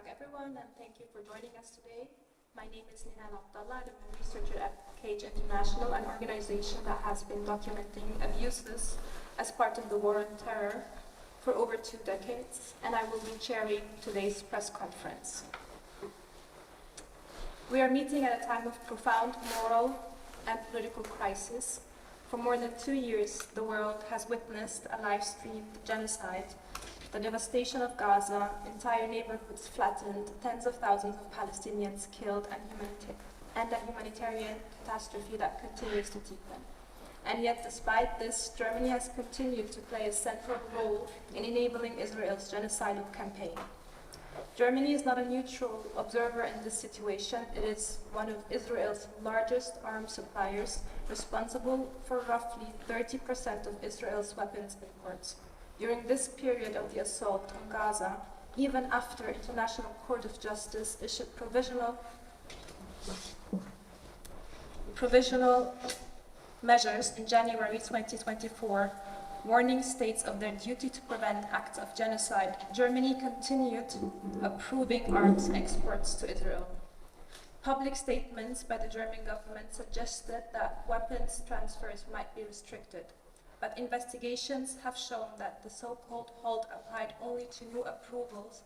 back, everyone, and thank you for joining us today. My name is Nihal Abdallah, and I'm a researcher at Cage International, an organization that has been documenting abuses as part of the war on terror for over 2 decades, and I will be chairing today's press conference. We are meeting at a time of profound moral and political crisis. For more than 2 years, the world has witnessed a live-streamed genocide, the devastation of Gaza, entire neighborhoods flattened, tens of thousands of Palestinians killed, and a humanitarian catastrophe that continues to deepen. And yet, despite this, Germany has continued to play a central role in enabling Israel's genocidal campaign. Germany is not a neutral observer in this situation. It is one of Israel's largest arms suppliers, responsible for roughly 30% of Israel's weapons imports. During this period of the assault on Gaza, even after International Court of Justice issued provisional measures in January 2024, warning states of their duty to prevent acts of genocide, Germany continued approving arms exports to Israel. Public statements by the German government suggested that weapons transfers might be restricted, but investigations have shown that the so-called halt applied only to new approvals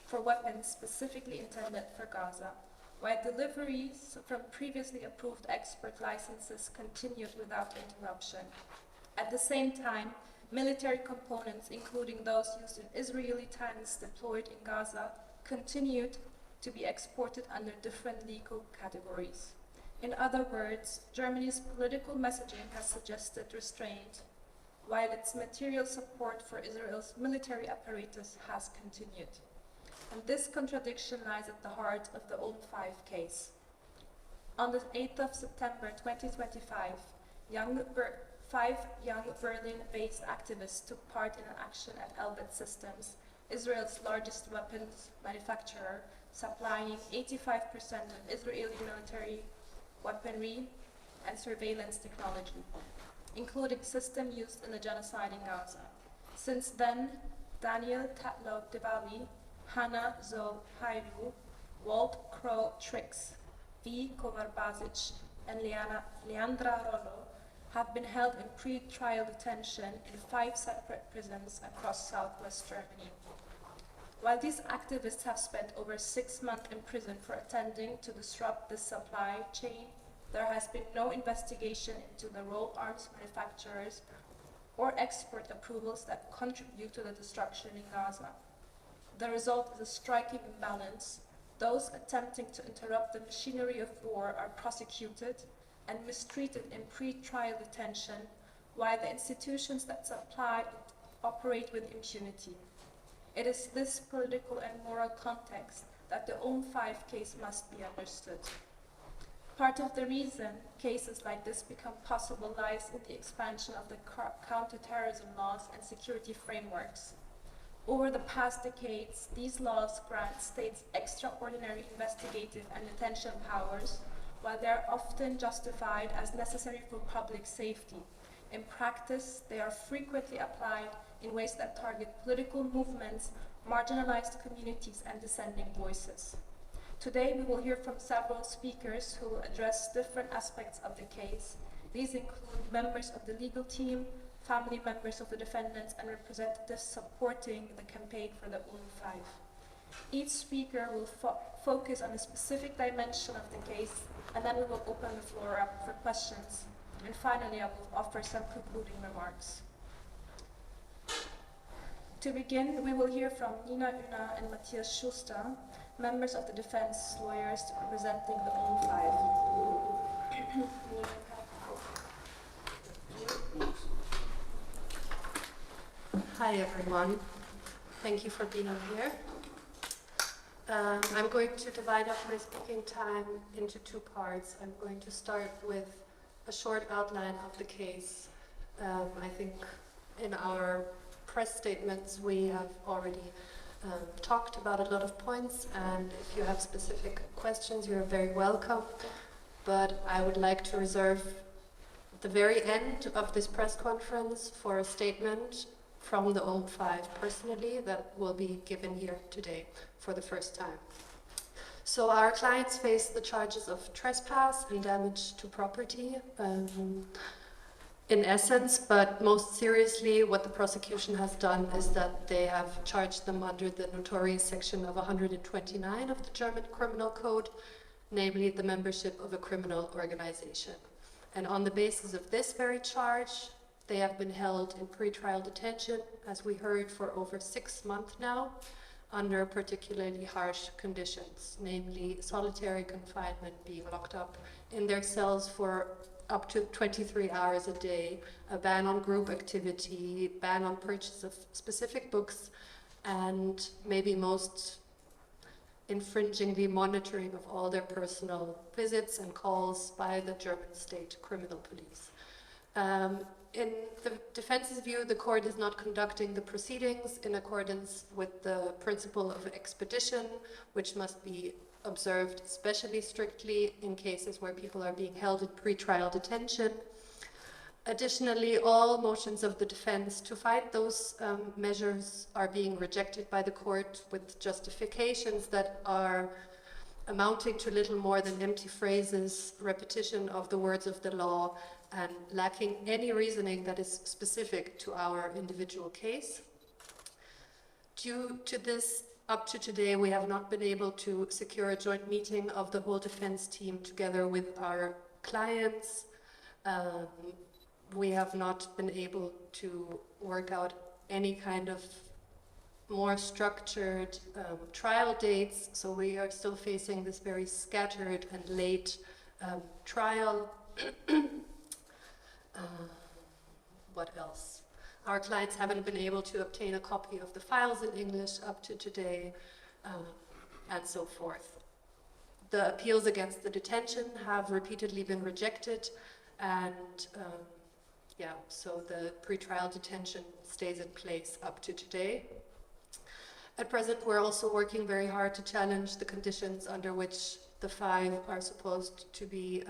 for weapons specifically intended for Gaza, while deliveries from previously approved export licenses continued without interruption. At the same time, military components, including those used in Israeli tanks deployed in Gaza, continued to be exported under different legal categories. In other words, Germany's political messaging has suggested restraint, while its material support for Israel's military apparatus has continued. And this contradiction lies at the heart of the ULM5 case. On the 8th of September 2025, 5 young Berlin-based activists took part in an action at Elbit Systems, Israel's largest weapons manufacturer, supplying 85% of Israeli military weaponry and surveillance technology, including systems used in the genocide in Gaza. Since then, Daniel Tatlow-Devali, Hannah Zoe Hairu, Walt Crow-Trix, V. Kovar-Bazic, and Leandra Rollo have been held in pre-trial detention in 5 separate prisons across southwest Germany. While these activists have spent over 6 months in prison for attempting to disrupt the supply chain, there has been no investigation into the role arms manufacturers or export approvals that contribute to the destruction in Gaza. The result is a striking imbalance. Those attempting to interrupt the machinery of war are prosecuted and mistreated in pre-trial detention, while the institutions that supply operate with impunity. It is this political and moral context that the ULM5 case must be understood. Part of the reason cases like this become possible lies in the expansion of the counterterrorism laws and security frameworks. Over the past decades, these laws grant states extraordinary investigative and detention powers, while they are often justified as necessary for public safety. In practice, they are frequently applied in ways that target political movements, marginalized communities, and dissenting voices. Today, we will hear from several speakers who will address different aspects of the case. These include members of the legal team, family members of the defendants, and representatives supporting the campaign for the ULM5. Each speaker will focus on a specific dimension of the case, and then we will open the floor up for questions. And finally, I will offer some concluding remarks. To begin, we will hear from Nina Una and Matthias Schuster, members of the defense lawyers representing the ULM5. Hi everyone, thank you for being here. I'm going to divide up my speaking time into 2 parts. I'm going to start with a short outline of the case. I think in our press statements we have already talked about a lot of points, and if you have specific questions, you're very welcome. But I would like to reserve the very end of this press conference for a statement from the ULM5 personally that will be given here today for the first time. So our clients face the charges of trespass and damage to property, in essence, but most seriously what the prosecution has done is that they have charged them under the notorious section of 129 of the German Criminal Code, namely the membership of a criminal organization. And on the basis of this very charge, they have been held in pretrial detention, as we heard, for over 6 months now, under particularly harsh conditions, namely solitary confinement, being locked up in their cells for up to 23 hours a day, a ban on group activity, ban on purchase of specific books, and maybe most infringingly monitoring of all their personal visits and calls by the German state criminal police. In the defense's view, the court is not conducting the proceedings in accordance with the principle of expedition, which must be observed especially strictly in cases where people are being held in pretrial detention. Additionally, all motions of the defense to fight those measures are being rejected by the court with justifications that are amounting to little more than empty phrases, repetition of the words of the law, and lacking any reasoning that is specific to our individual case. Due to this, up to today, we have not been able to secure a joint meeting of the whole defense team together with our clients. We have not been able to work out any kind of more structured trial dates, so we are still facing this very scattered and late trial. What else? Our clients haven't been able to obtain a copy of the files in English up to today, and so forth. The appeals against the detention have repeatedly been rejected, and so the pretrial detention stays in place up to today. At present, we're also working very hard to challenge the conditions under which the 5 are supposed to be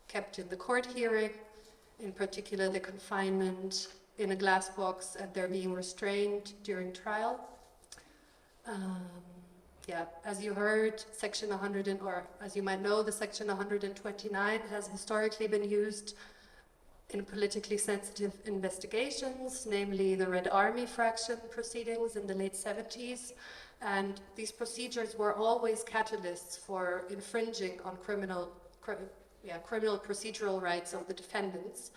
kept in the court hearing, in particular the confinement in a glass box and they're being restrained during trial. As you heard, Section 100, or as you might know, the Section 129 has historically been used in politically sensitive investigations, namely the Red Army fraction proceedings in the late 70s. And these procedures were always catalysts for infringing on criminal procedural rights of the defendants.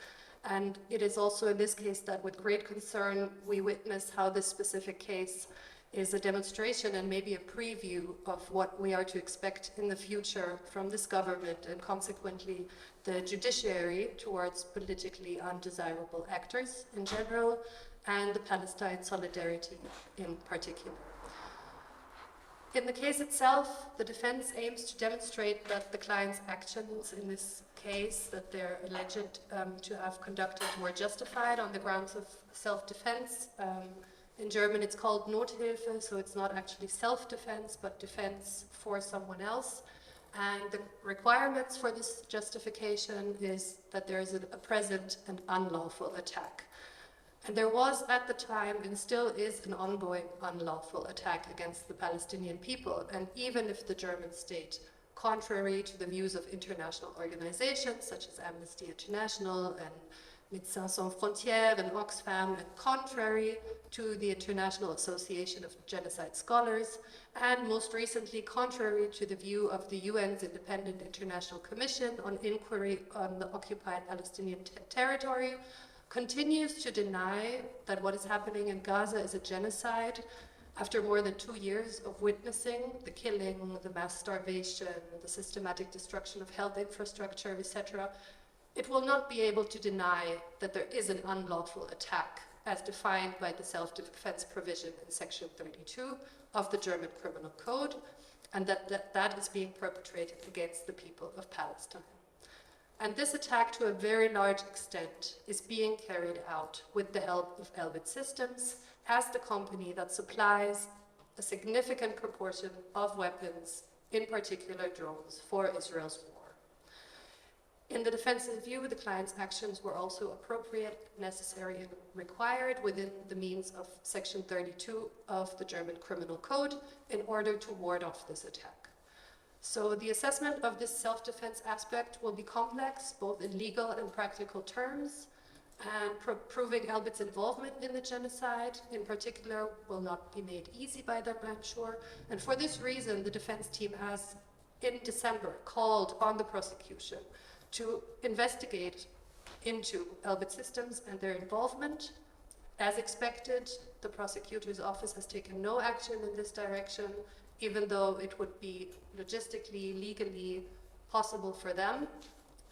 And it is also in this case that with great concern we witness how this specific case is a demonstration and maybe a preview of what we are to expect in the future from this government and consequently the judiciary towards politically undesirable actors in general and the Palestine solidarity in particular. In the case itself, the defense aims to demonstrate that the client's actions in this case that they're alleged to have conducted were justified on the grounds of self-defense. In German it's called Nothilfe, so it's not actually self-defense, but defense for someone else. And the requirements for this justification is that there is a present and unlawful attack. And there was at the time, and still is, an ongoing unlawful attack against the Palestinian people. And even if the German state, contrary to the views of international organizations such as Amnesty International and Médecins Sans Frontières and Oxfam, and contrary to the International Association of Genocide Scholars, and most recently contrary to the view of the UN's Independent International Commission on Inquiry on the Occupied Palestinian Territory, continues to deny that what is happening in Gaza is a genocide after more than 2 years of witnessing the killing, the mass starvation, the systematic destruction of health infrastructure, etc. It will not be able to deny that there is an unlawful attack as defined by the self-defense provision in Section 32 of the German Criminal Code, and that is being perpetrated against the people of Palestine. And this attack, to a very large extent, is being carried out with the help of Elbit Systems as the company that supplies a significant proportion of weapons, in particular drones, for Israel's war. In the defense's view, the client's actions were also appropriate, necessary, and required within the means of Section 32 of the German Criminal Code in order to ward off this attack. So the assessment of this self-defense aspect will be complex, both in legal and practical terms, and proving Elbit's involvement in the genocide, in particular, will not be made easy by them, I'm sure. And for this reason, the defense team has, in December, called on the prosecution to investigate into Elbit systems and their involvement. As expected, the prosecutor's office has taken no action in this direction, even though it would be logistically, legally possible for them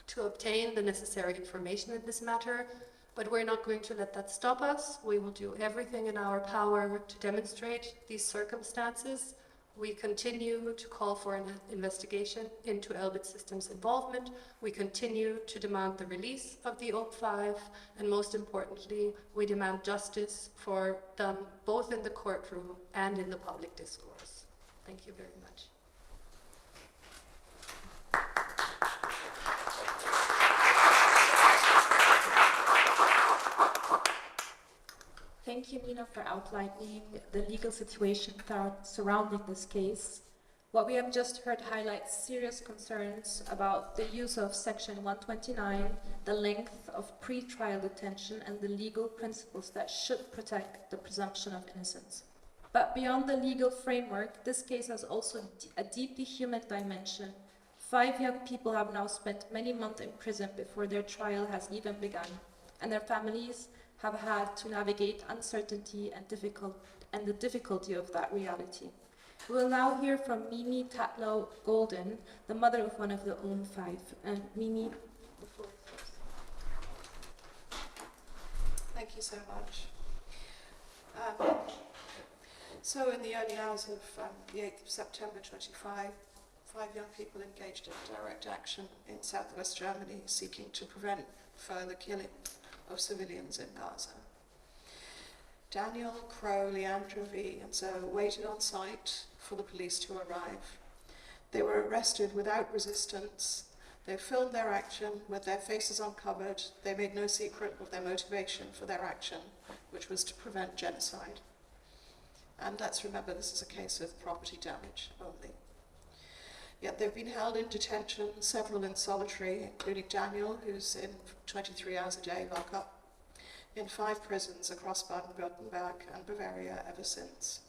to obtain the necessary information in this matter. But we're not going to let that stop us. We will do everything in our power to demonstrate these circumstances. We continue to call for an investigation into Elbit Systems' involvement. We continue to demand the release of the ULM5, and most importantly, we demand justice for them both in the courtroom and in the public discourse. Thank you very much. Thank you, Nina, for outlining the legal situation surrounding this case. What we have just heard highlights serious concerns about the use of Section 129, the length of pre-trial detention, and the legal principles that should protect the presumption of innocence. But beyond the legal framework, this case has also a deeply human dimension. 5 young people have now spent many months in prison before their trial has even begun, and their families have had to navigate uncertainty and the difficulty of that reality. We will now hear from Mimi Tatlow Golden, the mother of one of the ULM5. And Mimi, the floor is yours. Thank you so much. So in the early hours of the 8th of September 25, 5 young people engaged in direct action in southwest Germany seeking to prevent further killing of civilians in Gaza. Daniel, Crow, Leandra V, and Zoe waited on site for the police to arrive. They were arrested without resistance. They filmed their action with their faces uncovered. They made no secret of their motivation for their action, which was to prevent genocide. And let's remember, this is a case of property damage only. Yet they've been held in detention, several in solitary, including Daniel, who's in 23 hours a day lockup, in 5 prisons across Baden-Württemberg and Bavaria ever since.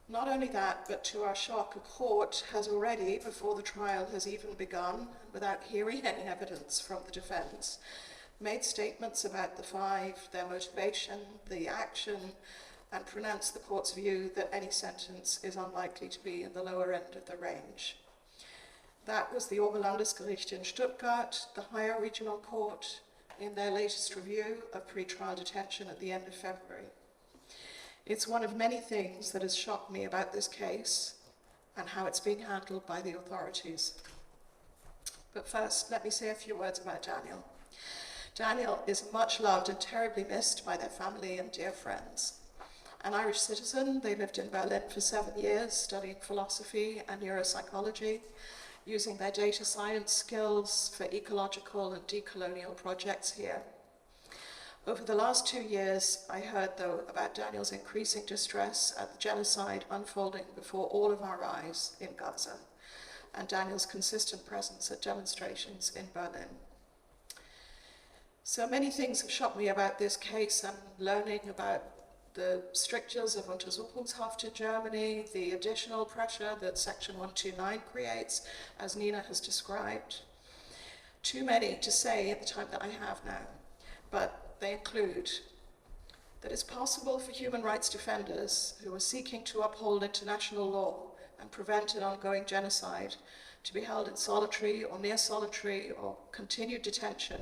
Not only that, but to our shock, a court has already, before the trial has even begun, without hearing any evidence from the defense, made statements about the 5, their motivation, the action, and pronounced the court's view that any sentence is unlikely to be in the lower end of the range. That was the Oberlandesgericht in Stuttgart, the higher regional court, in their latest review of pretrial detention at the end of February. It's one of many things that has shocked me about this case and how it's being handled by the authorities. But first, let me say a few words about Daniel. Daniel is much loved and terribly missed by their family and dear friends. An Irish citizen, they lived in Berlin for 7 years, studying philosophy and neuropsychology, using their data science skills for ecological and decolonial projects here. Over the last 2 years, I heard, though, about Daniel's increasing distress at the genocide unfolding before all of our eyes in Gaza, and Daniel's consistent presence at demonstrations in Berlin. So many things have shocked me about this case, and learning about the strictures of Untersuchungshaft in Germany, the additional pressure that Section 129 creates, as Nina has described. Too many to say at the time that I have now, but they include that it's possible for human rights defenders who are seeking to uphold international law and prevent an ongoing genocide to be held in solitary or near solitary or continued detention,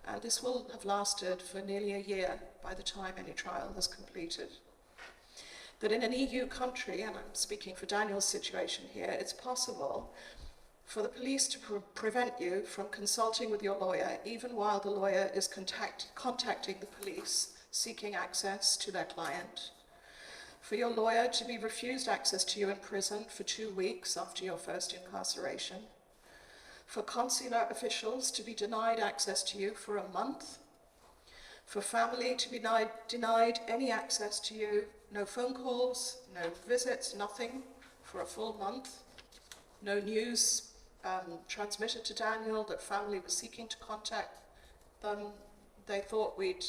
and this will have lasted for nearly a year by the time any trial has completed. That in an EU country, and I'm speaking for Daniel's situation here, it's possible for the police to prevent you from consulting with your lawyer, even while the lawyer is contacting the police, seeking access to their client. For your lawyer to be refused access to you in prison for 2 weeks after your first incarceration. for consular officials to be denied access to you for a month, for family to be denied any access to you, no phone calls, no visits, nothing, for a full month, no news transmitted to Daniel that family was seeking to contact them. They thought we'd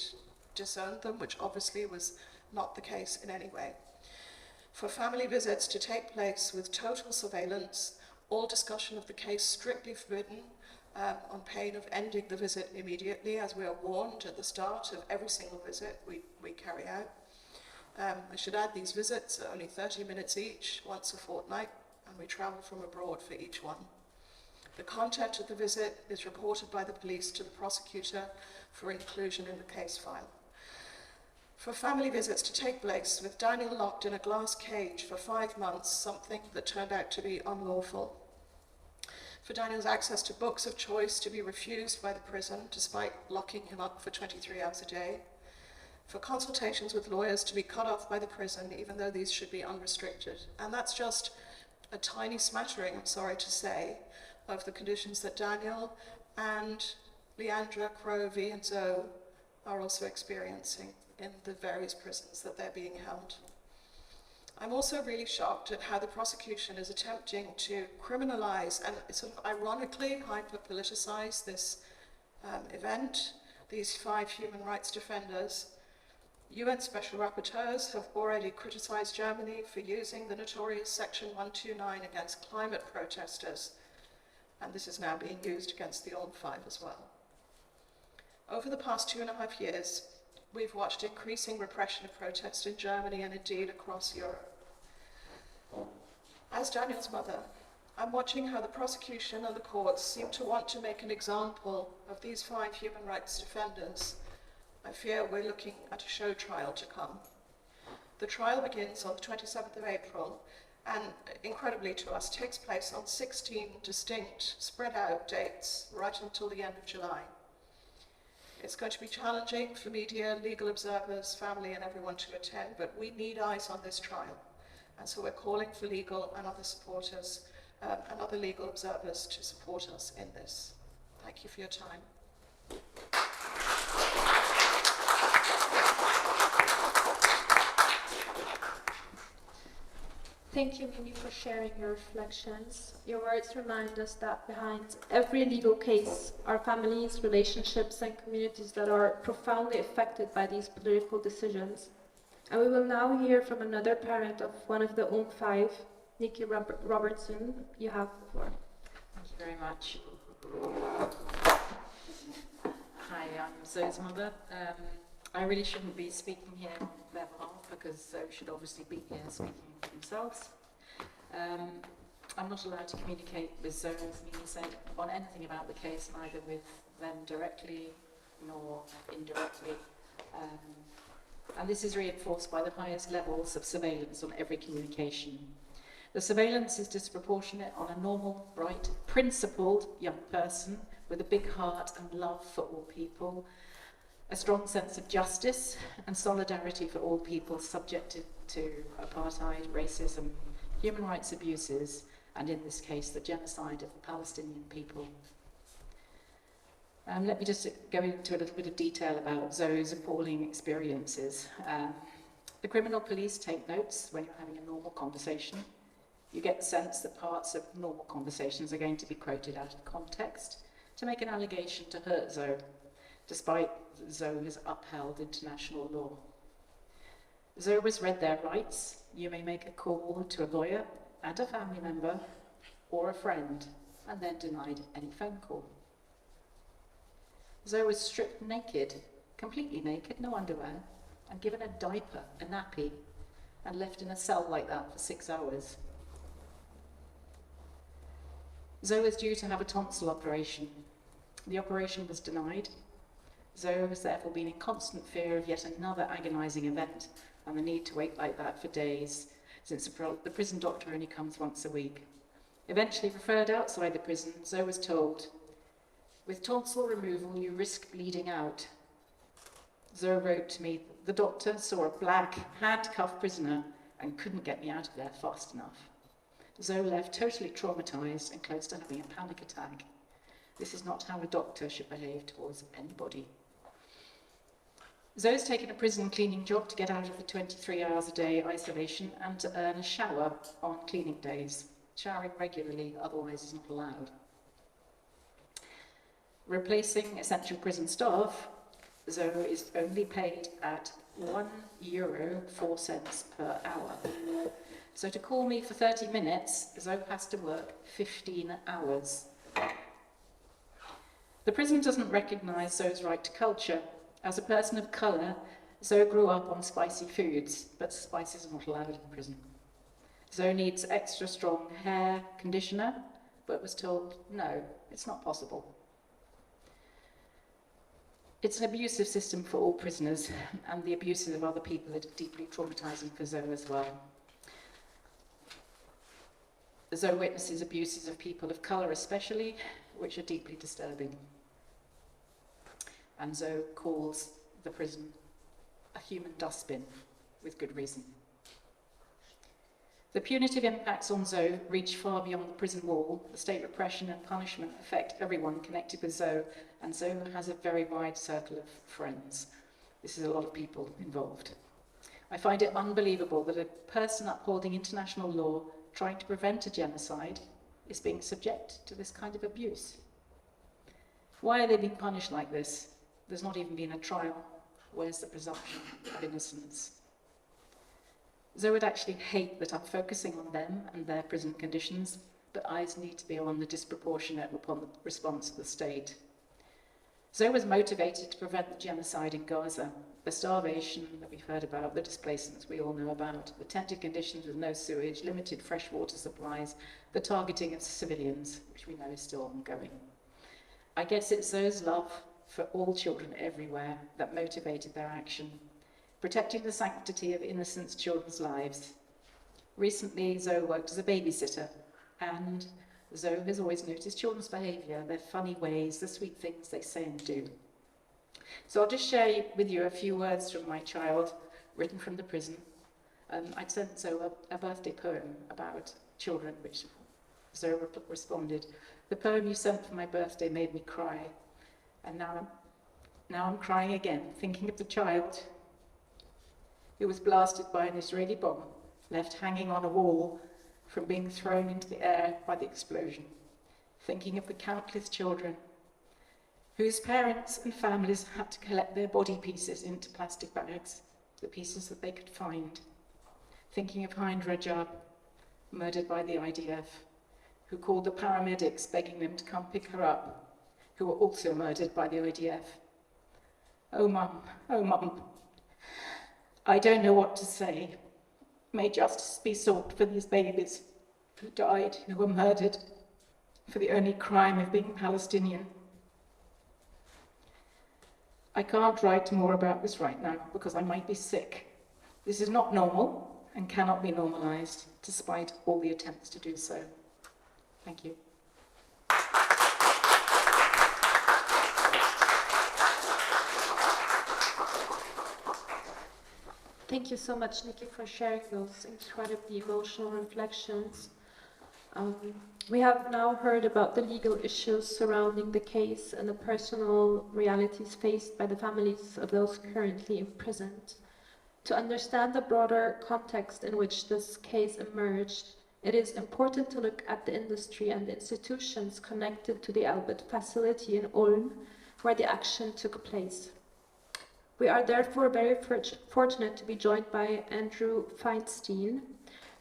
disowned them, which obviously was not the case in any way. For family visits to take place with total surveillance, all discussion of the case strictly forbidden, on pain of ending the visit immediately, as we are warned at the start of every single visit we carry out. I should add, these visits are only 30 minutes each, once a fortnight, and we travel from abroad for each one. The content of the visit is reported by the police to the prosecutor for inclusion in the case file. For family visits to take place with Daniel locked in a glass cage for 5 months, something that turned out to be unlawful. For Daniel's access to books of choice to be refused by the prison, despite locking him up for 23 hours a day. For consultations with lawyers to be cut off by the prison, even though these should be unrestricted. And that's just a tiny smattering, I'm sorry to say, of the conditions that Daniel and Leandra, Crowe, and Zoe are also experiencing in the various prisons that they're being held. I'm also really shocked at how the prosecution is attempting to criminalize and sort of ironically hyper-politicize this event. These 5 human rights defenders, UN special rapporteurs, have already criticized Germany for using the notorious Section 129 against climate protesters, and this is now being used against the ULM5 as well. Over the past 2.5 years, we've watched increasing repression of protest in Germany and indeed across Europe. As Daniel's mother, I'm watching how the prosecution and the courts seem to want to make an example of these 5 human rights defenders. I fear we're looking at a show trial to come. The trial begins on the 27th of April and, incredibly to us, takes place on 16 distinct, spread out dates right until the end of July. It's going to be challenging for media, legal observers, family and everyone to attend, but we need eyes on this trial. And so we're calling for legal and other supporters and other legal observers to support us in this. Thank you for your time. Thank you, Mimi, for sharing your reflections. Your words remind us that behind every legal case are families, relationships, and communities that are profoundly affected by these political decisions. And we will now hear from another parent of one of the ULM5, Nikki Robertson. You have the floor. Thank you very much. Hi, I'm Zoe's mother. I really shouldn't be speaking here on their behalf because Zoe should obviously be here speaking for themselves. I'm not allowed to communicate with Zoe, as Mimi said, on anything about the case, neither with them directly nor indirectly. And this is reinforced by the highest levels of surveillance on every communication. The surveillance is disproportionate on a normal, bright, principled young person with a big heart and love for all people, a strong sense of justice and solidarity for all people subjected to apartheid, racism, human rights abuses, and in this case, the genocide of the Palestinian people. Let me just go into a little bit of detail about Zoe's appalling experiences. The criminal police take notes when you're having a normal conversation. You get the sense that parts of normal conversations are going to be quoted out of context to make an allegation to hurt Zoe, despite Zoe has upheld international law. Zoe was read their rights. You may make a call to a lawyer and a family member or a friend, and then denied any phone call. Zoe was stripped naked, completely naked, no underwear, and given a diaper, a nappy, and left in a cell like that for 6 hours. Zoe was due to have a tonsil operation. The operation was denied. Zoe has therefore been in constant fear of yet another agonising event and the need to wait like that for days, since the prison doctor only comes once a week. Eventually referred outside the prison, Zoe was told, "With tonsil removal, you risk bleeding out." Zoe wrote to me, "The doctor saw a black, handcuffed prisoner and couldn't get me out of there fast enough." Zoe left totally traumatised and close to having a panic attack. This is not how a doctor should behave towards anybody. Zoe's taken a prison cleaning job to get out of the 23 hours a day isolation and to earn a shower on cleaning days. Showering regularly, otherwise is not allowed. Replacing essential prison staff, Zoe is only paid at €1.04 per hour. So to call me for 30 minutes, Zoe has to work 15 hours. The prison doesn't recognise Zoe's right to culture. As a person of colour, Zoe grew up on spicy foods, but spices are not allowed in prison. Zoe needs extra strong hair conditioner, but was told, no, it's not possible. It's an abusive system for all prisoners, and the abuses of other people are deeply traumatising for Zoe as well. Zoe witnesses abuses of people of colour especially, which are deeply disturbing. And Zoe calls the prison a human dustbin, with good reason. The punitive impacts on Zoe reach far beyond the prison wall. The state repression and punishment affect everyone connected with Zoe, and Zoe has a very wide circle of friends. This is a lot of people involved. I find it unbelievable that a person upholding international law, trying to prevent a genocide, is being subject to this kind of abuse. Why are they being punished like this? There's not even been a trial. Where's the presumption of innocence? Zoe would actually hate that I'm focusing on them and their prison conditions, but eyes need to be on the disproportionate response of the state. Zoe was motivated to prevent the genocide in Gaza, the starvation that we've heard about, the displacements we all know about, the tented conditions with no sewage, limited freshwater supplies, the targeting of civilians, which we know is still ongoing. I guess it's Zoe's love for all children everywhere that motivated their action, protecting the sanctity of innocent children's lives. Recently, Zoe worked as a babysitter, and Zoe has always noticed children's behaviour, their funny ways, the sweet things they say and do. So I'll just share with you a few words from my child, written from the prison. I'd sent Zoe a birthday poem about children, which Zoe responded. The poem you sent for my birthday made me cry, and now I'm crying again, thinking of the child who was blasted by an Israeli bomb, left hanging on a wall from being thrown into the air by the explosion, thinking of the countless children whose parents and families had to collect their body pieces into plastic bags, the pieces that they could find, thinking of Hind Rajab, murdered by the IDF, who called the paramedics begging them to come pick her up, who were also murdered by the IDF. Oh mum, I don't know what to say. May justice be sought for these babies who died, who were murdered, for the only crime of being Palestinian. I can't write more about this right now because I might be sick. This is not normal and cannot be normalized, despite all the attempts to do so. Thank you. Thank you so much, Nikki, for sharing those incredibly emotional reflections. We have now heard about the legal issues surrounding the case and the personal realities faced by the families of those currently imprisoned. To understand the broader context in which this case emerged, it is important to look at the industry and the institutions connected to the Albert facility in Ulm, where the action took place. We are therefore very fortunate to be joined by Andrew Feinstein.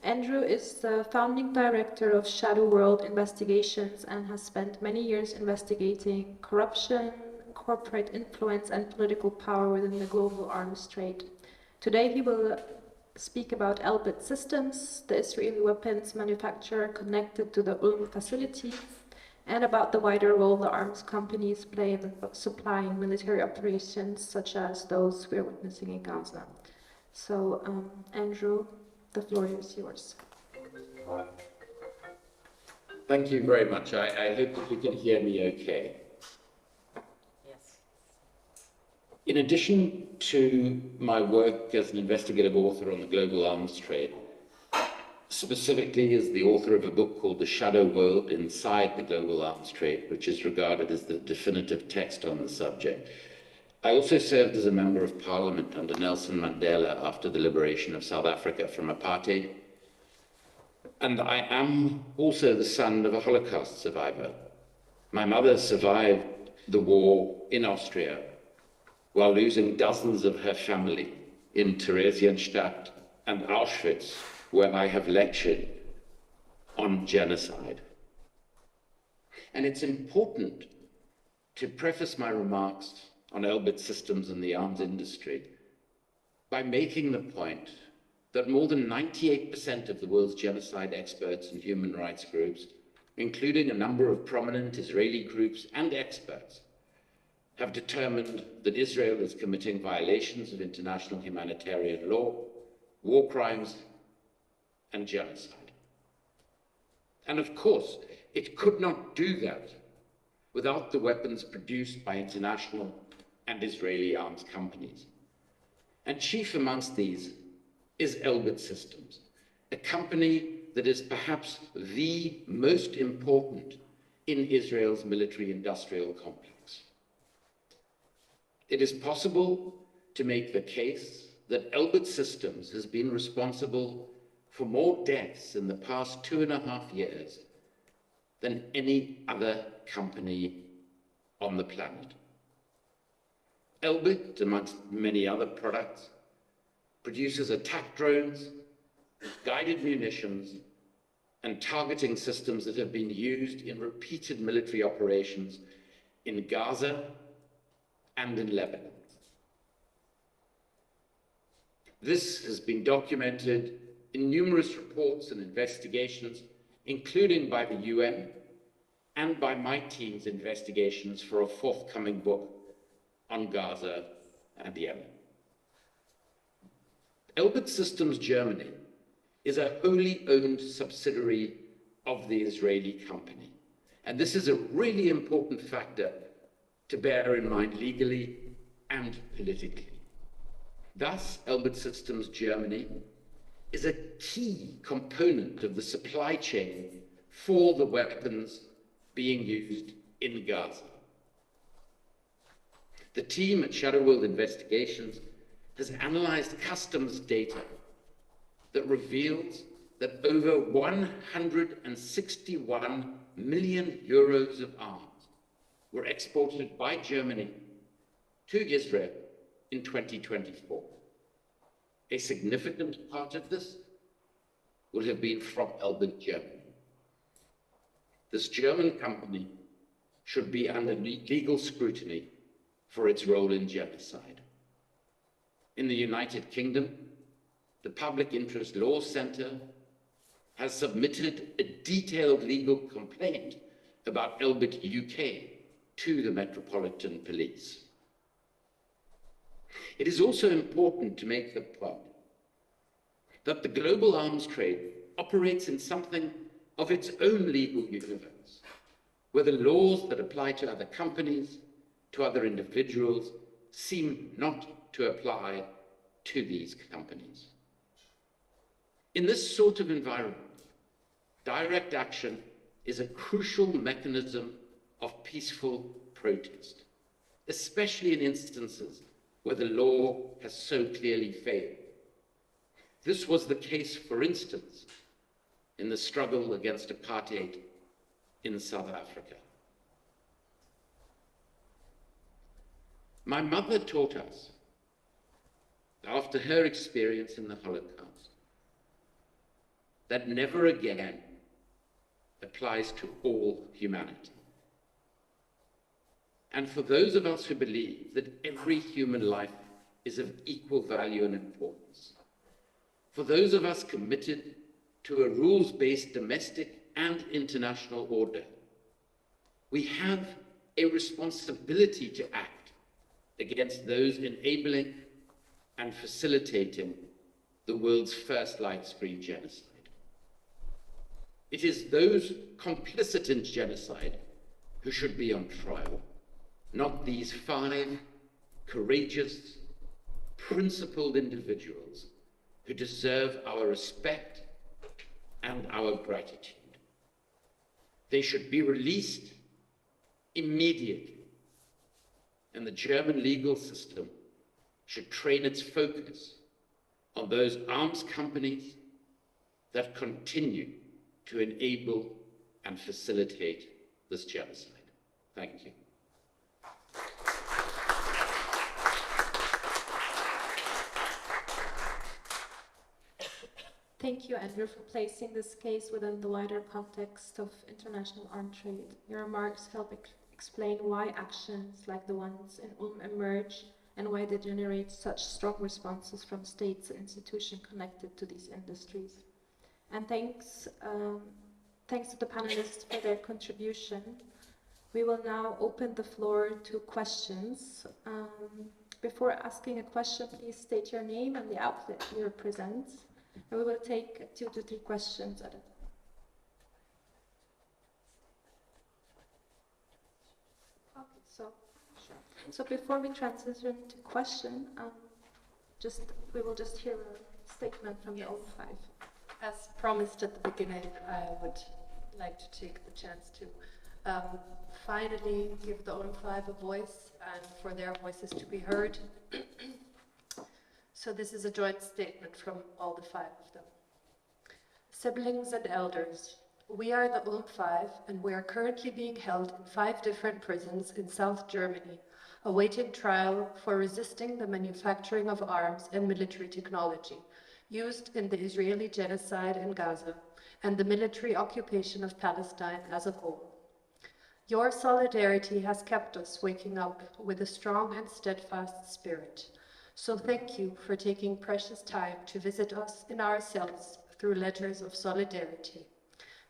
Andrew is the founding director of Shadow World Investigations and has spent many years investigating corruption, corporate influence, and political power within the global arms trade. Today he will speak about Elbit Systems, the Israeli weapons manufacturer connected to the Ulm facility, and about the wider role the arms companies play in supplying military operations such as those we're witnessing in Gaza. So, Andrew, the floor is yours. Thank you very much. I hope that you can hear me okay. Yes. In addition to my work as an investigative author on the global arms trade, specifically as the author of a book called The Shadow World Inside the Global Arms Trade, which is regarded as the definitive text on the subject. I also served as a member of parliament under Nelson Mandela after the liberation of South Africa from apartheid. And I am also the son of a Holocaust survivor. My mother survived the war in Austria while losing dozens of her family in Theresienstadt and Auschwitz, where I have lectured on genocide. And it's important to preface my remarks on Elbit systems and the arms industry by making the point that more than 98% of the world's genocide experts and human rights groups, including a number of prominent Israeli groups and experts, have determined that Israel is committing violations of international humanitarian law, war crimes, and genocide. And of course, it could not do that without the weapons produced by international and Israeli arms companies. And chief amongst these is Elbit Systems, a company that is perhaps the most important in Israel's military-industrial complex. It is possible to make the case that Elbit Systems has been responsible for more deaths in the past 2.5 years than any other company on the planet. Elbit, amongst many other products, produces attack drones, guided munitions, and targeting systems that have been used in repeated military operations in Gaza and in Lebanon. This has been documented in numerous reports and investigations, including by the UN and by my team's investigations for a forthcoming book on Gaza and Yemen. Elbit Systems Germany is a wholly owned subsidiary of the Israeli company. And this is a really important factor to bear in mind legally and politically. Thus, Elbit Systems Germany is a key component of the supply chain for the weapons being used in Gaza. The team at Shadow World Investigations has analyzed customs data that reveals that over 161 million euros of arms were exported by Germany to Israel in 2024. A significant part of this will have been from Elbit Germany. This German company should be under legal scrutiny for its role in genocide. In the United Kingdom, the Public Interest Law Centre has submitted a detailed legal complaint about Elbit UK to the Metropolitan Police. It is also important to make the point that the global arms trade operates in something of its own legal universe, where the laws that apply to other companies, to other individuals, seem not to apply to these companies. In this sort of environment, direct action is a crucial mechanism of peaceful protest, especially in instances where the law has so clearly failed. This was the case, for instance, in the struggle against apartheid in South Africa. My mother taught us, after her experience in the Holocaust, that never again applies to all humanity. And for those of us who believe that every human life is of equal value and importance, for those of us committed to a rules-based domestic and international order, we have a responsibility to act against those enabling and facilitating the world's first light-screen genocide. It is those complicit in genocide who should be on trial, not these 5 courageous, principled individuals who deserve our respect and our gratitude. They should be released immediately, and the German legal system should train its focus on those arms companies that continue to enable and facilitate this genocide. Thank you. Thank you, Andrew, for placing this case within the wider context of international arms trade. Your remarks help explain why actions like the ones in ULM emerge and why they generate such strong responses from states and institutions connected to these industries. And thanks to the panelists for their contribution. We will now open the floor to questions. Before asking a question, please state your name and the outlet you represent. And we will take 2 to 3 questions at a time. Okay, so before we transition to question, we will just hear a statement from the ULM5. As promised at the beginning, I would like to take the chance to finally give the ULM5 a voice and for their voices to be heard. So this is a joint statement from all the 5 of them. Siblings and elders, we are the ULM5 and we are currently being held in 5 different prisons in South Germany, awaiting trial for resisting the manufacturing of arms and military technology used in the Israeli genocide in Gaza and the military occupation of Palestine as a whole. Your solidarity has kept us waking up with a strong and steadfast spirit. So thank you for taking precious time to visit us in our cells through letters of solidarity.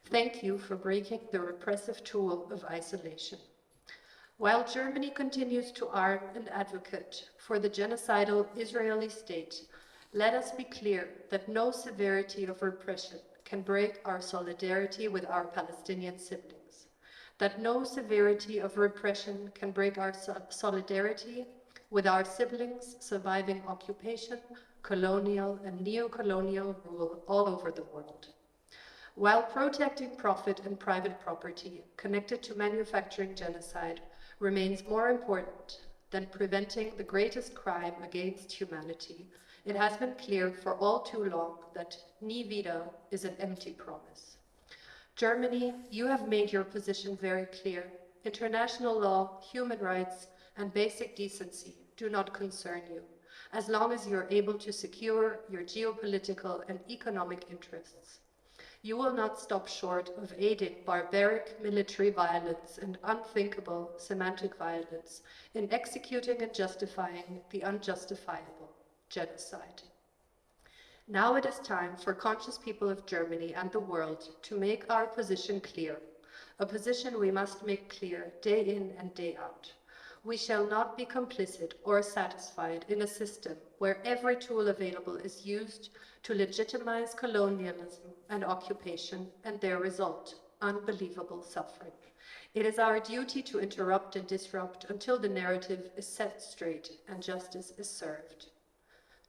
Thank you for breaking the repressive tool of isolation. While Germany continues to arm and advocate for the genocidal Israeli state, let us be clear that no severity of repression can break our solidarity with our Palestinian siblings. That no severity of repression can break our solidarity with our siblings surviving occupation, colonial and neo-colonial rule all over the world. While protecting profit and private property connected to manufacturing genocide remains more important than preventing the greatest crime against humanity, it has been clear for all too long that nie wieder is an empty promise. Germany, you have made your position very clear. International law, human rights, and basic decency do not concern you, as long as you're able to secure your geopolitical and economic interests. You will not stop short of aiding barbaric military violence and unthinkable semantic violence in executing and justifying the unjustifiable genocide. Now it is time for conscious people of Germany and the world to make our position clear, a position we must make clear day in and day out. We shall not be complicit or satisfied in a system where every tool available is used to legitimize colonialism and occupation and their result, unbelievable suffering. It is our duty to interrupt and disrupt until the narrative is set straight and justice is served.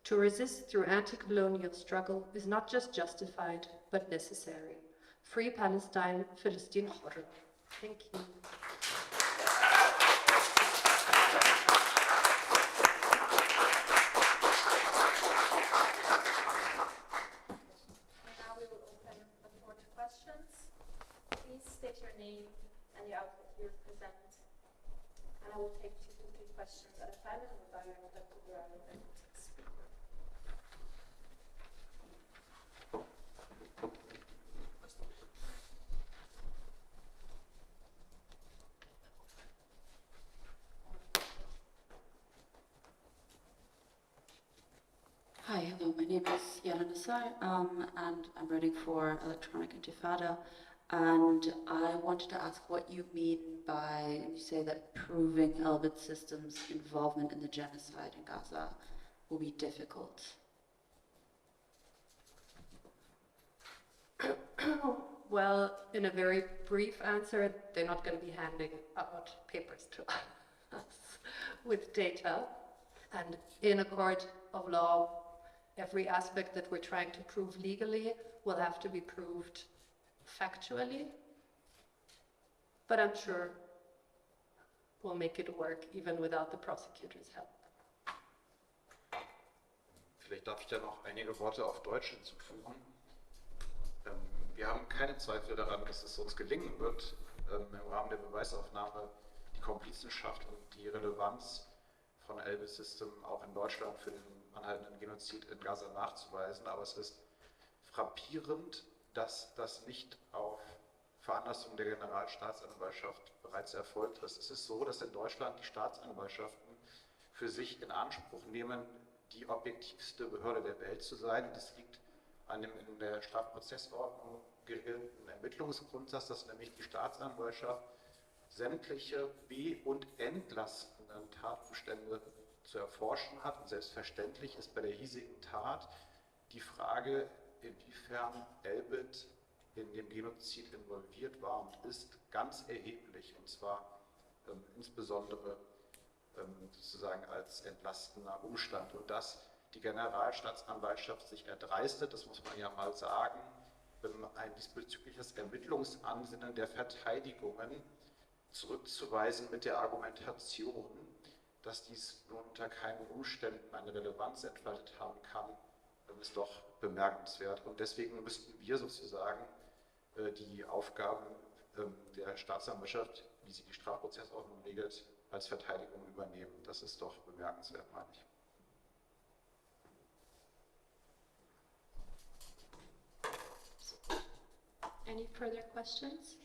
To resist through anti-colonial struggle is not just justified, but necessary. Free Palestine, Philistine Horror. Thank you. Now we will open the floor to questions. Please state your name and the outlet you represent. And I will take 2 to 3 questions at a time and will direct them to the relevant speaker. Hi, hello, my name is Yana Nassar, and I'm running for Electronic Intifada, and I wanted to ask what you mean by, you say that proving Elbit Systems' involvement in the genocide in Gaza will be difficult. Well, in a very brief answer, they're not going to be handing out papers to us with data. And in a court of law, every aspect that we're trying to prove legally will have to be proved factually. But I'm sure we'll make it work even without the prosecutor's help. Vielleicht darf ich da noch einige Worte auf Deutsch hinzufügen. Wir haben keine Zweifel daran, dass es uns gelingen wird, im Rahmen der Beweisaufnahme die Komplizenschaft und die Relevanz von Elbit System auch in Deutschland für den anhaltenden Genozid in Gaza nachzuweisen. Aber es ist frappierend, dass das nicht auf Veranlassung der Generalstaatsanwaltschaft bereits erfolgt ist. Es ist so, dass in Deutschland die Staatsanwaltschaften für sich in Anspruch nehmen, die objektivste Behörde der Welt zu sein. Das liegt an dem in der Strafprozessordnung geregelten Ermittlungsgrundsatz, dass nämlich die Staatsanwaltschaft sämtliche be- und entlastenden Tatbestände zu erforschen hat. Und selbstverständlich ist bei der hiesigen Tat die Frage, inwiefern Elbit in dem Genozid involviert war und ist, ganz erheblich. Und zwar insbesondere sozusagen als entlastender Umstand. Und dass die Generalstaatsanwaltschaft sich erdreistet, das muss man ja mal sagen, ein diesbezügliches Ermittlungsansinnen der Verteidigungen zurückzuweisen mit der Argumentation, dass dies nun unter keinen Umständen eine Relevanz entfaltet haben kann, ist doch bemerkenswert. Und deswegen müssten wir sozusagen die Aufgaben der Staatsanwaltschaft, wie sie die Strafprozessordnung regelt, als Verteidigung übernehmen. Das ist doch bemerkenswert, meine ich. Any further questions?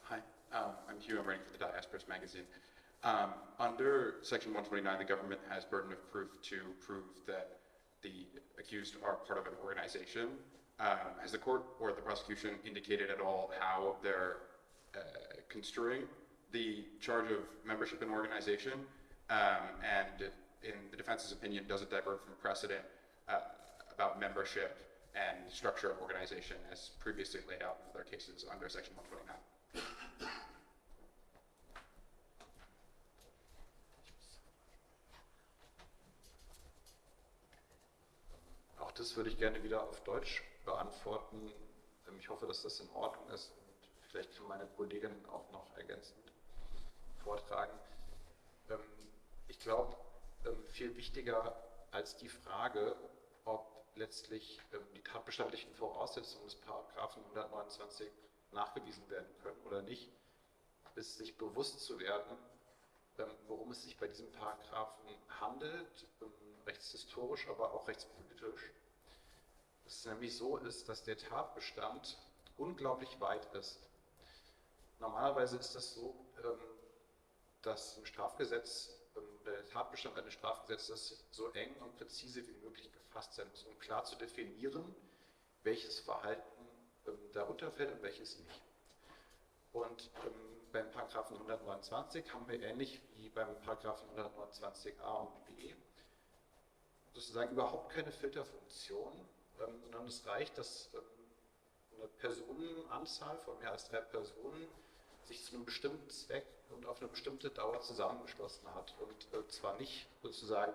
Hi, I'm Hugh. I'm writing for the Diasporas magazine. Under Section 129, the government has burden of proof to prove that the accused are part of an organization. Has the court or the prosecution indicated at all how they're construing the charge of membership in an organization? And in the defense's opinion, does it divert from precedent about membership and structure of organization as previously laid out in other cases under Section 129? Auch das würde ich gerne wieder auf Deutsch beantworten. Ich hoffe, dass das in Ordnung ist und vielleicht kann meine Kollegin auch noch ergänzend vortragen. Ich glaube, viel wichtiger als die Frage, ob letztlich die tatbestandlichen Voraussetzungen des Paragraphen 129 nachgewiesen werden können oder nicht, ist sich bewusst zu werden, worum es sich bei diesem Paragraphen handelt, rechtshistorisch, aber auch rechtspolitisch. Dass es nämlich so ist, dass der Tatbestand unglaublich weit ist. Normalerweise ist das so, dass ein Strafgesetz, der Tatbestand eines Strafgesetzes so eng und präzise wie möglich gefasst sein muss, um klar zu definieren, welches Verhalten darunter fällt und welches nicht. Und beim Paragraphen 129 haben wir ähnlich wie beim Paragraphen 129a und b sozusagen überhaupt keine Filterfunktion, sondern es reicht, dass eine Personenanzahl von mehr als 3 Personen sich zu einem bestimmten Zweck und auf eine bestimmte Dauer zusammengeschlossen hat. Und zwar nicht sozusagen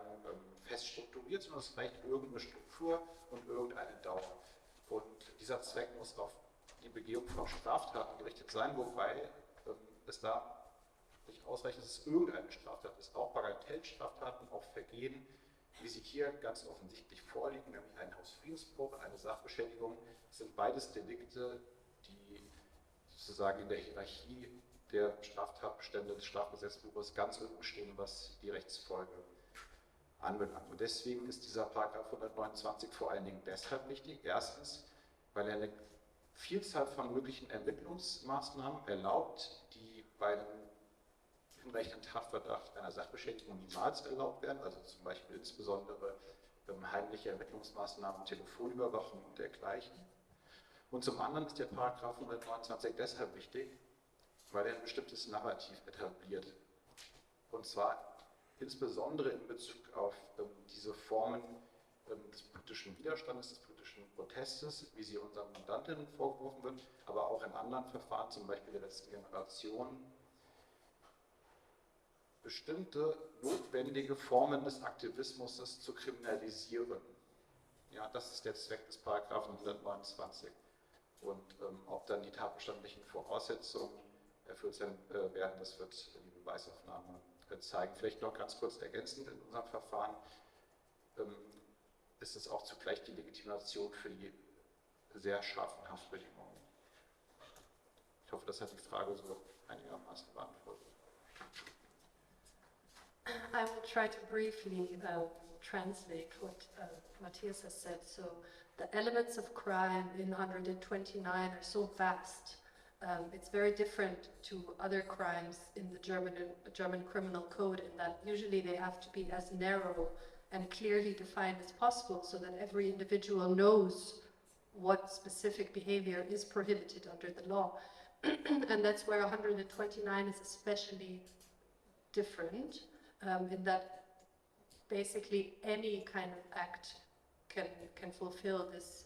fest strukturiert, sondern es reicht irgendeine Struktur und irgendeine Dauer. Und dieser Zweck muss auf die Begehung von Straftaten gerichtet sein, wobei es da nicht ausreicht, dass es irgendeine Straftat ist. Auch Bagatellstraftaten, auch Vergehen, wie sie hier ganz offensichtlich vorliegen, nämlich ein Hausfriedensbruch und eine Sachbeschädigung, sind beides Delikte, die sozusagen in der Hierarchie der Straftatbestände des Strafgesetzbuches ganz unten stehen, was die Rechtsfolge anbelangt. Und deswegen ist dieser Paragraph 129 vor allen Dingen deshalb wichtig. Erstens, weil er eine Vielzahl von möglichen Ermittlungsmaßnahmen erlaubt, die bei einem hinreichenden Tatverdacht einer Sachbeschädigung niemals erlaubt werden, also zum Beispiel insbesondere heimliche Ermittlungsmaßnahmen, Telefonüberwachung und dergleichen. Und zum anderen ist der Paragraph 129 deshalb wichtig, weil er ein bestimmtes Narrativ etabliert. Und zwar insbesondere in Bezug auf diese Formen des politischen Widerstandes, des politischen Protestes, wie sie unseren Mandantinnen vorgeworfen wird, aber auch in anderen Verfahren, zum Beispiel der letzten Generation, bestimmte notwendige Formen des Aktivismus zu kriminalisieren. Ja, das ist der Zweck des Paragraphen 129. Und ob dann die tatbestandlichen Voraussetzungen erfüllt sein werden, das wird die Beweisaufnahme zeigen. Vielleicht noch ganz kurz ergänzend in unserem Verfahren ist es auch zugleich die Legitimation für die sehr scharfen Haftbedingungen. Ich hoffe, das hat die Frage so einigermaßen beantwortet. I will try to briefly translate what Matthias has said. So the elements of crime in 129 are so vast. It's very different to other crimes in the German criminal code in that usually they have to be as narrow and clearly defined as possible so that every individual knows what specific behavior is prohibited under the law. And that's where 129 is especially different. In that basically any kind of act can fulfill this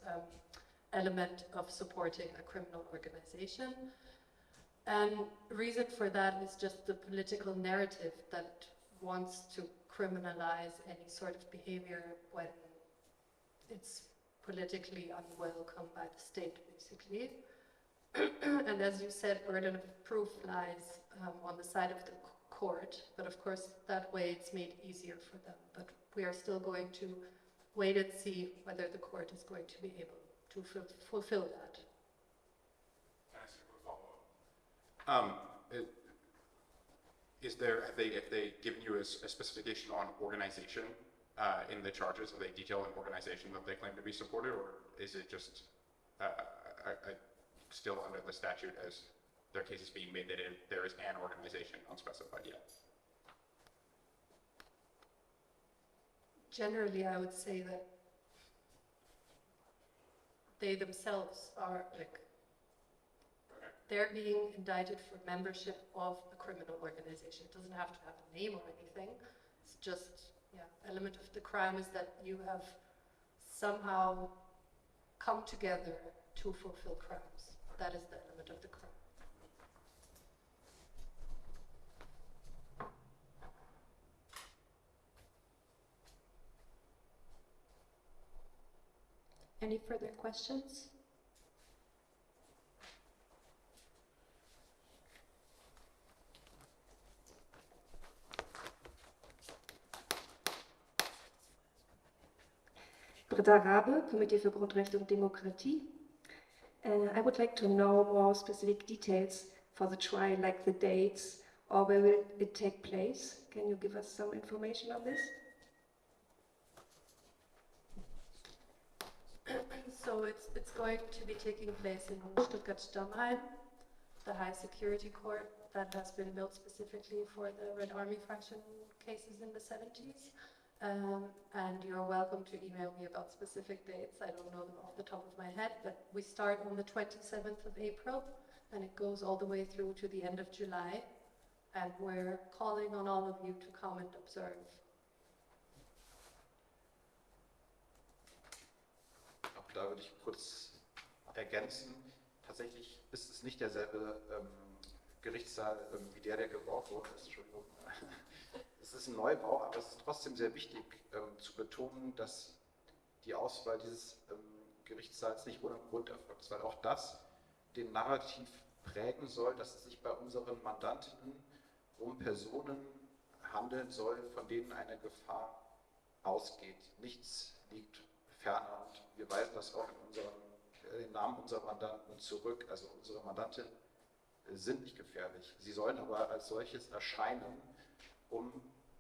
element of supporting a criminal organization. And reason for that is just the political narrative that wants to criminalize any sort of behavior when it's politically unwelcome by the state, basically. And as you said, burden of proof lies on the side of the court, but of course that way it's made easier for them. But we are still going to wait and see whether the court is going to be able to fulfill that. Can I ask a quick follow-up? Have they given you a specification on organization in the charges? Are they detailing organization that they claim to be supported, or is it just still under the statute as their case is being made that there is an organization unspecified yet? Generally, I would say that they themselves are they're being indicted for membership of a criminal organization. It doesn't have to have a name or anything. It's just, element of the crime is that you have somehow come together to fulfill crimes. That is the element of the crime. Any further questions? Britta Rabe, Komitee für Grundrechte und Demokratie. I would like to know more specific details for the trial, like the dates, or where will it take place? Can you give us some information on this? So it's going to be taking place in Stuttgart-Stammheim, the high security court that has been built specifically for the Red Army faction cases in the 70s. And you're welcome to email me about specific dates. I don't know them off the top of my head, but we start on the 27th of April and it goes all the way through to the end of July. And we're calling on all of you to come and observe. Auch da würde ich kurz ergänzen. Tatsächlich ist es nicht derselbe Gerichtssaal wie der gebaut wurde. Entschuldigung. Es ist ein Neubau, aber es ist trotzdem sehr wichtig zu betonen, dass die Auswahl dieses Gerichtssaals nicht ohne Grund erfolgt ist, weil auch das den Narrativ prägen soll, dass es sich bei unseren Mandantinnen um Personen handeln soll, von denen eine Gefahr ausgeht. Nichts liegt ferner und wir weisen das auch in den Namen unserer Mandanten zurück. Also unsere Mandantinnen sind nicht gefährlich. Sie sollen aber als solches erscheinen, um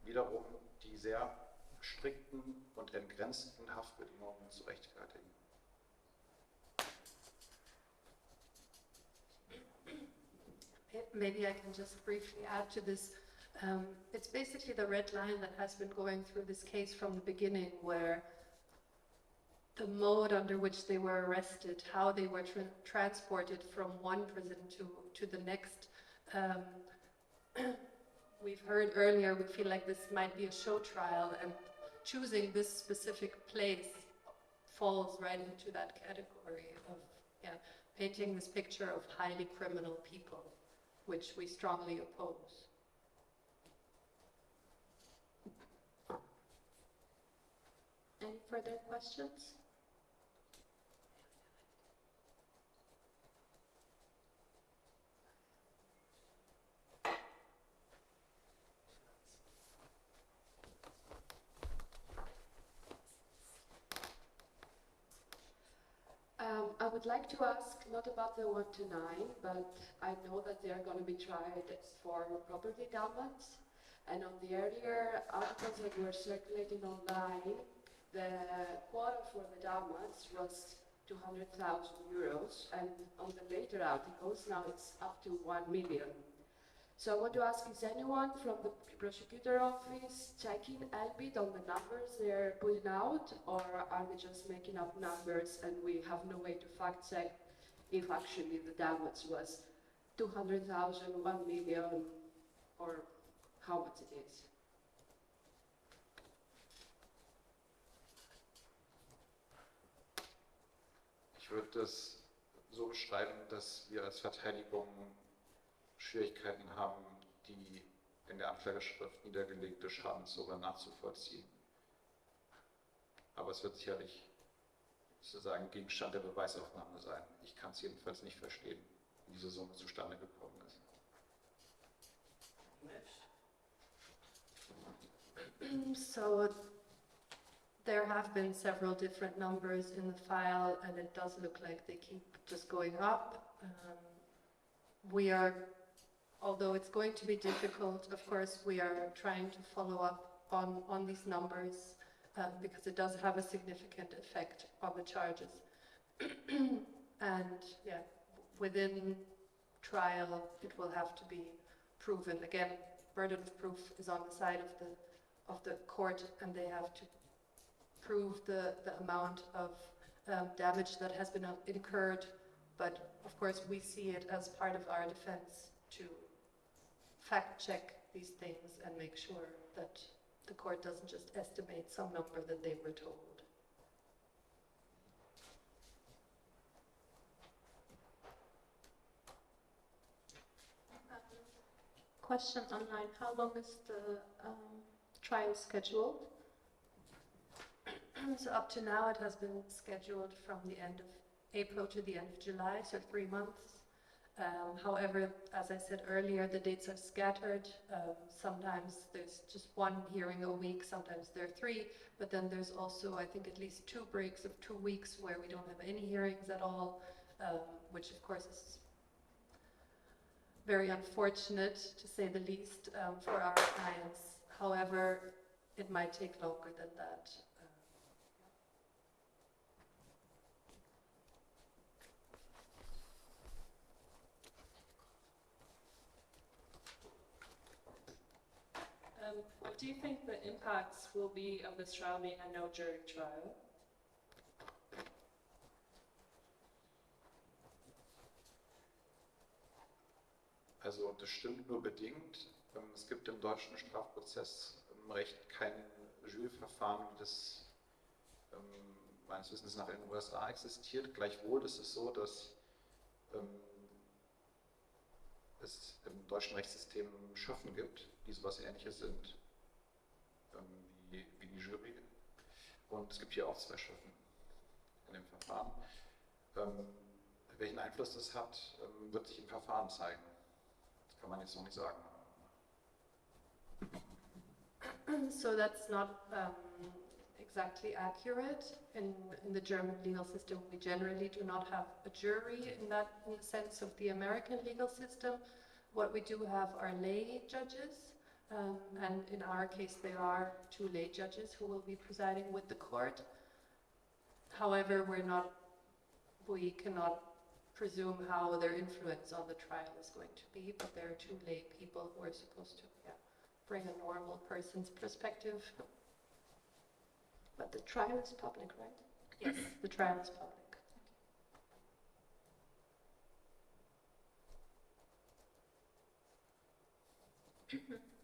wiederum die sehr strikten und entgrenzten Haftbedingungen zu rechtfertigen. Maybe I can just briefly add to this. It's basically the red line that has been going through this case from the beginning, where the mode under which they were arrested, how they were transported from one prison to the next, we've heard earlier, we feel like this might be a show trial, and choosing this specific place falls right into that category of, yeah, painting this picture of highly criminal people, which we strongly oppose. Any further questions? I would like to ask not about the 1 to 9, but I know that they are going to be tried for property damage. And on the earlier articles that were circulating online, the quota for the damage was 200,000 euros, and on the later articles now it's up to 1 million. So I want to ask, is anyone from the prosecutor office checking a bit on the numbers they're putting out, or are they just making up numbers and we have no way to fact check if actually the damage was 200,000, 1 million, or how much it is? Ich würde das so beschreiben, dass wir als Verteidigung Schwierigkeiten haben, die in der Anklageschrift niedergelegte Schadenssumme nachzuvollziehen. Aber es wird sicherlich sozusagen Gegenstand der Beweisaufnahme sein. Ich kann es jedenfalls nicht verstehen, wie diese Summe zustande gekommen ist. So there have been several different numbers in the file, and it does look like they keep just going up. We are, although it's going to be difficult, of course, we are trying to follow up on these numbers because it does have a significant effect on the charges. And yeah, within trial, it will have to be proven. Again, burden of proof is on the side of the court, and they have to prove the amount of damage that has been incurred. But of course, we see it as part of our defense to fact check these things and make sure that the court doesn't just estimate some number that they were told. Question online, how long is the trial scheduled? So up to now, it has been scheduled from the end of April to the end of July, so 3 months. However, as I said earlier, the dates are scattered. Sometimes there's just 1 hearing a week, sometimes there are 3, but then there's also, I think, at least 2 breaks of 2 weeks where we don't have any hearings at all, which of course is very unfortunate, to say the least, for our clients. However, it might take longer than that. What do you think the impacts will be of this trial being a no-jury trial? Also das stimmt nur bedingt. Es gibt im deutschen Strafprozessrecht kein Juryverfahren, wie das meines Wissens nach in den USA existiert. Gleichwohl ist es so, dass es im deutschen Rechtssystem Schöffen gibt, die sowas Ähnliches sind wie die Jury. Und es gibt hier auch 2 Schöffen in dem Verfahren. Welchen Einfluss das hat, wird sich im Verfahren zeigen. Das kann man jetzt noch nicht sagen. So that's not exactly accurate. In the German legal system, we generally do not have a jury in the sense of the American legal system. What we do have are lay judges, and in our case there are 2 lay judges who will be presiding with the court. However, we cannot presume how their influence on the trial is going to be, but there are 2 lay people who are supposed to bring a normal person's perspective. But the trial is public, right? Yes, the trial is public.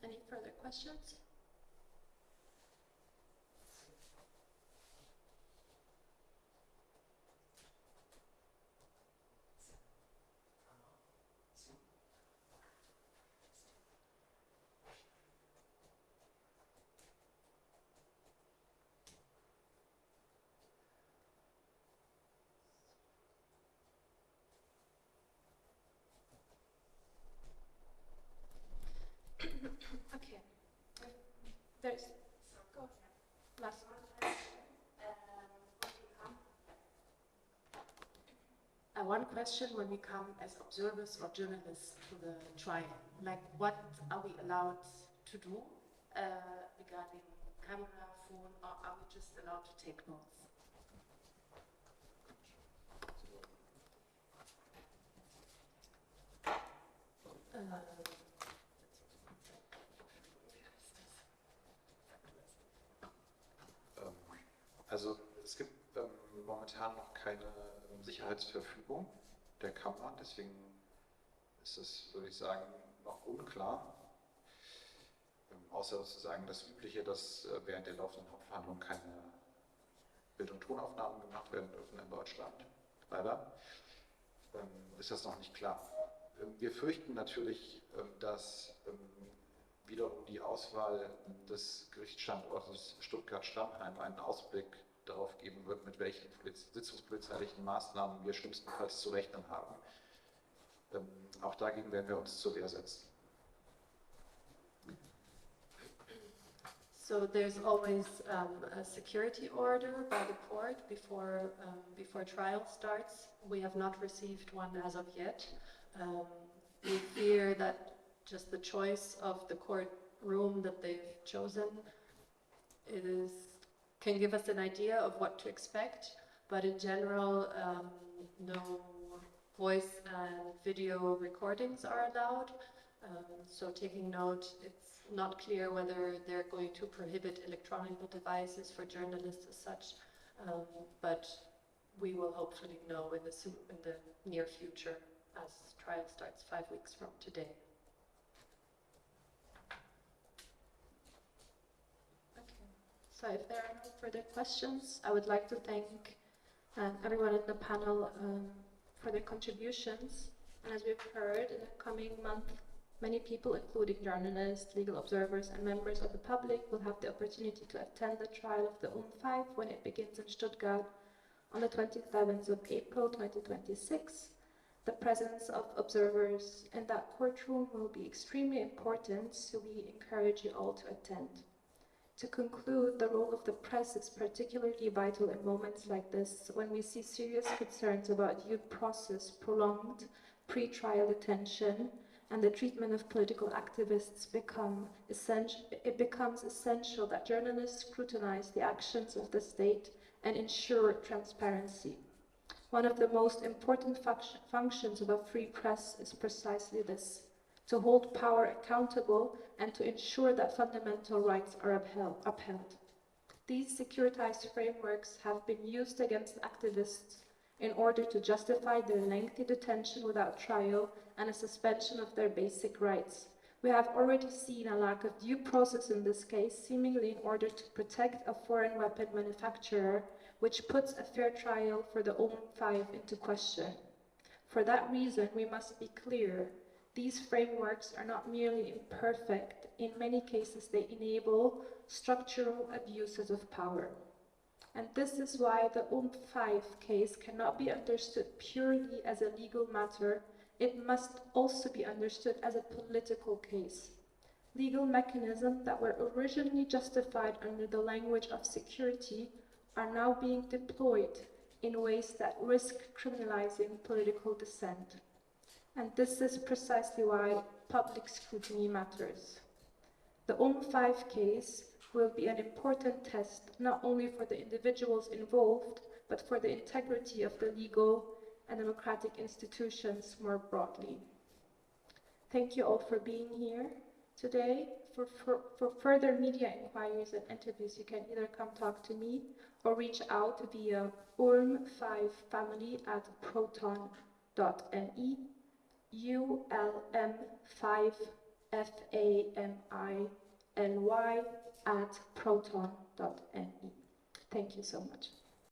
Any further questions? Okay. There's go. Last one. One question: when we come as observers or journalists to the trial, like what are we allowed to do regarding camera, phone, or are we just allowed to take notes? Also es gibt momentan noch keine Sicherheitsverfügung der Kammer, deswegen ist es, würde ich sagen, noch unklar. Außer sozusagen das Übliche, dass während der laufenden Hauptverhandlung keine Bild- und Tonaufnahmen gemacht werden dürfen in Deutschland. Leider ist das noch nicht klar. Wir fürchten natürlich, dass wiederum die Auswahl des Gerichtsstandortes Stuttgart-Stammheim einen Ausblick darauf geben wird, mit welchen sitzungspolizeilichen Maßnahmen wir schlimmstenfalls zu rechnen haben. Auch dagegen werden wir uns zur Wehr setzen. So there's always a security order by the court before trial starts. We have not received one as of yet. We fear that just the choice of the court room that they've chosen can give us an idea of what to expect, but in general, no voice and video recordings are allowed. So taking note, it's not clear whether they're going to prohibit electronic devices for journalists as such, but we will hopefully know in the near future as trial starts 5 weeks from today. Okay. So if there are no further questions, I would like to thank everyone in the panel for their contributions. And as we've heard, in the coming month, many people, including journalists, legal observers, and members of the public, will have the opportunity to attend the trial of the ULM5 when it begins in Stuttgart on the 27th of April 2026. The presence of observers in that courtroom will be extremely important, so we encourage you all to attend. To conclude, the role of the press is particularly vital in moments like this, when we see serious concerns about due process, prolonged pre-trial detention, and the treatment of political activists it becomes essential that journalists scrutinize the actions of the state and ensure transparency. One of the most important functions of a free press is precisely this: to hold power accountable and to ensure that fundamental rights are upheld. These securitized frameworks have been used against activists in order to justify their lengthy detention without trial and a suspension of their basic rights. We have already seen a lack of due process in this case, seemingly in order to protect a foreign weapon manufacturer, which puts a fair trial for the ULM5 into question. For that reason, we must be clear. These frameworks are not merely imperfect. In many cases, they enable structural abuses of power. And this is why the ULM5 case cannot be understood purely as a legal matter. It must also be understood as a political case. Legal mechanisms that were originally justified under the language of security are now being deployed in ways that risk criminalizing political dissent. And this is precisely why public scrutiny matters. The ULM5 case will be an important test not only for the individuals involved, but for the integrity of the legal and democratic institutions more broadly. Thank you all for being here today. For further media inquiries and interviews, you can either come talk to me or reach out via ULM5family@proton.me, ULM5 family@proton.me. Thank you so much.